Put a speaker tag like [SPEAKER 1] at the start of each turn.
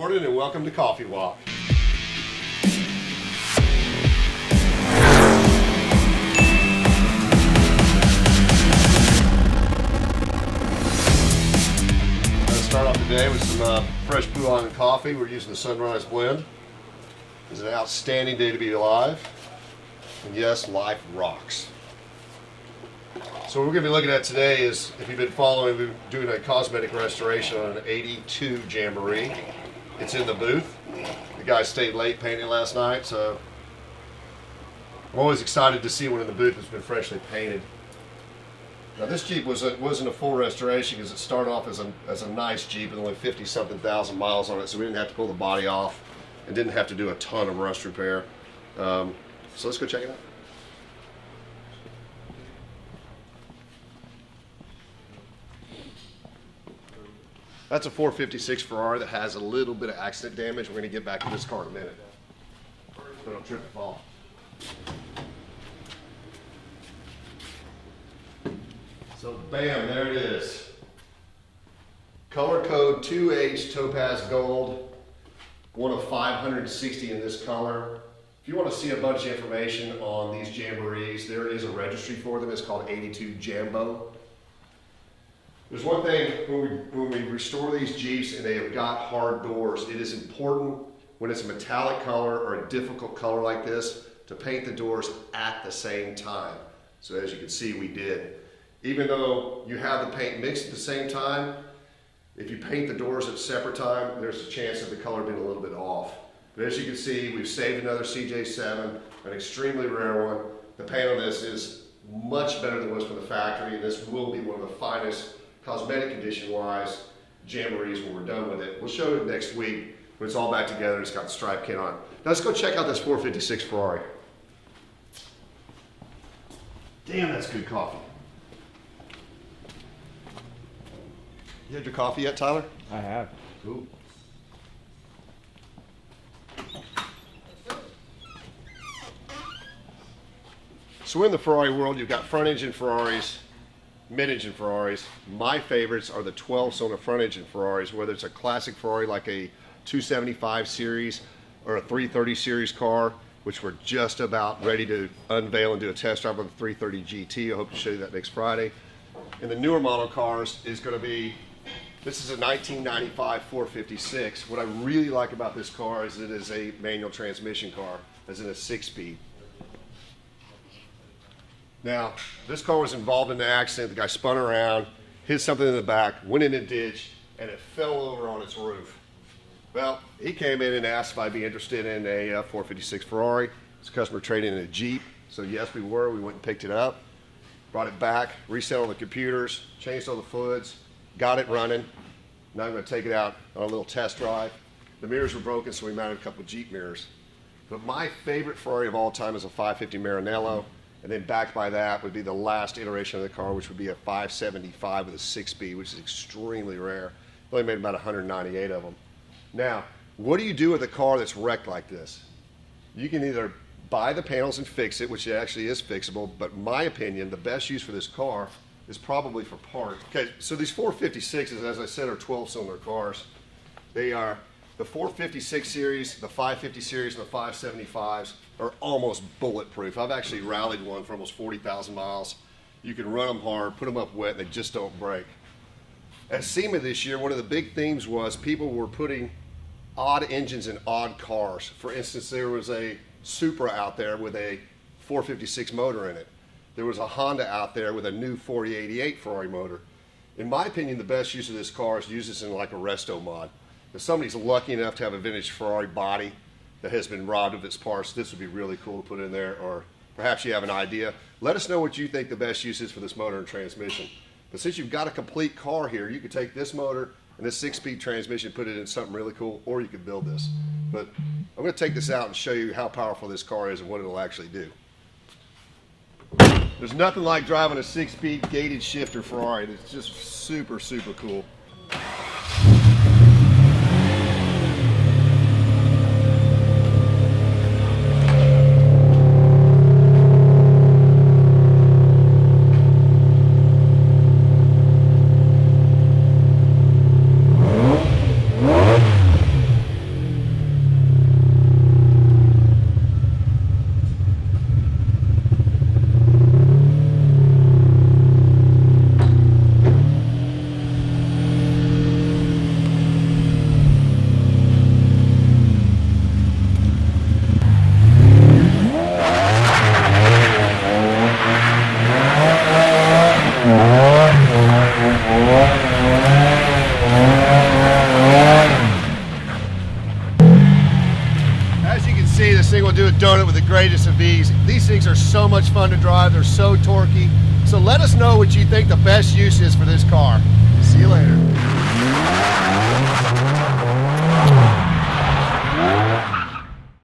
[SPEAKER 1] morning and welcome to Coffee Walk. Let's start off today with some fresh Oolong coffee. We're using the Sunrise blend. It's an outstanding day to be alive. And yes, life rocks. So what we're going to be looking at today is, if you've been following, we're doing a cosmetic restoration on an 82 Jamboree. It's in the booth. The guy stayed late painting last night, so I'm always excited to see one in the booth that's been freshly painted. Now this Jeep wasn't a full restoration because it started off as a nice Jeep with only 50-something thousand miles on it, so we didn't have to pull the body off and didn't have to do a ton of rust repair. So let's go check it out. That's a 456 Ferrari that has a little bit of accident damage. We're going to get back to this car in a minute. So don't trip and fall. So bam, there it is. Color code 2H Topaz Gold. One of 560 in this color. If you want to see a bunch of information on these Jamborees, there is a registry for them. It's called 82 Jambo. There's one thing, when we restore these Jeeps and they have got hard doors, it is important when it's a metallic color or a difficult color like this to paint the doors at the same time. So as you can see, we did. Even though you have the paint mixed at the same time, if you paint the doors at a separate time, there's a chance of the color being a little bit off. But as you can see, we've saved another CJ7, an extremely rare one. The paint on this is much better than what's from the factory, and this will be one of the finest cosmetic condition-wise Jamborees when we're done with it. We'll show it next week when it's all back together and it's got the stripe kit on it. Now let's go check out this 456 Ferrari. Damn, that's good coffee. You had your coffee yet, Tyler?
[SPEAKER 2] I have.
[SPEAKER 1] Ooh. So in the Ferrari world, you've got front engine Ferraris, mid-engine Ferraris. My favorites are the 12-cylinder front engine Ferraris, whether it's a classic Ferrari like a 275 series or a 330 series car, which we're just about ready to unveil and do a test drive on the 330 GT. I hope to show you that next Friday. And the newer model cars is going to be, this is a 1995 456. What I really like about this car is it is a manual transmission car, as in a 6-speed. Now, this car was involved in an accident. The guy spun around, hit something in the back, went in a ditch, and it fell over on its roof. Well, he came in and asked if I'd be interested in a 456 Ferrari. His customer traded in a Jeep, so yes, we were. We went and picked it up, brought it back, reset all the computers, changed all the fluids, got it running. Now I'm going to take it out on a little test drive. The mirrors were broken, so we mounted a couple of Jeep mirrors. But my favorite Ferrari of all time is a 550 Maranello. And then backed by that would be the last iteration of the car, which would be a 575 with a 6-speed, which is extremely rare. They only made about 198 of them. Now, what do you do with a car that's wrecked like this? You can either buy the panels and fix it, which actually is fixable, but in my opinion, the best use for this car is probably for parts. Okay, so these 456s, as I said, are 12-cylinder cars. They are the 456 series, the 550 series, and the 575s are almost bulletproof. I've actually rallied one for almost 40,000 miles. You can run them hard, put them up wet, and they just don't break. At SEMA this year, one of the big themes was people were putting odd engines in odd cars. For instance, there was a Supra out there with a 456 motor in it. There was a Honda out there with a new 4088 Ferrari motor. In my opinion, the best use of this car is to use this in like a resto mod. If somebody's lucky enough to have a vintage Ferrari body that has been robbed of its parts, this would be really cool to put in there, or perhaps you have an idea. Let us know what you think the best use is for this motor and transmission. But since you've got a complete car here, you could take this motor and this 6-speed transmission, put it in something really cool, or you could build this. But I'm going to take this out and show you how powerful this car is and what it'll actually do. There's nothing like driving a 6-speed gated shifter Ferrari. It's just super, super cool. things are so much fun to drive. They're so torquey. So let us know what you think the best use is for this car. See you later.